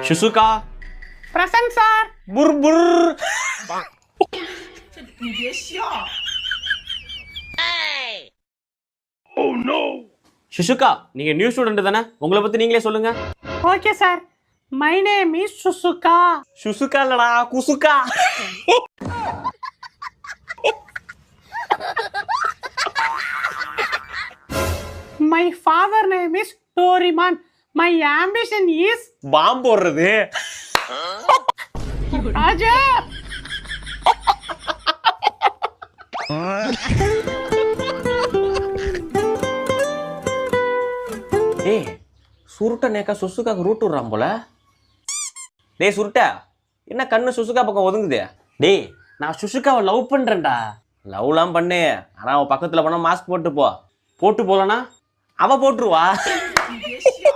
ஷிசுகா present sir. புர் புர். 你别笑。 ஷிசுகா நீங்க new student தானே? உங்களை பத்தி நீங்களே சொல்லுங்க. Okay sir. My name is Shizuka. Shizuka இல்லடா குசுகா. My father name is Doraemon. My ambition is பாம்பு போடுறது. ராஜா. ஏய் சுருட்ட நேக்கா சுசுகாக்கு ரூட் விடுறான் போல. டேய் சுருட்ட என்ன கண்ணு சுசுகா பக்கம் ஒதுங்குது? டேய் நான் சுசுகாவை லவ் பண்றேன்டா. லவ்லாம் பண்ணு, ஆனா அவன் பக்கத்துல போனா மாஸ்க் போட்டு போ. போட்டு போலனா அவ போட்டுருவா.你别笑。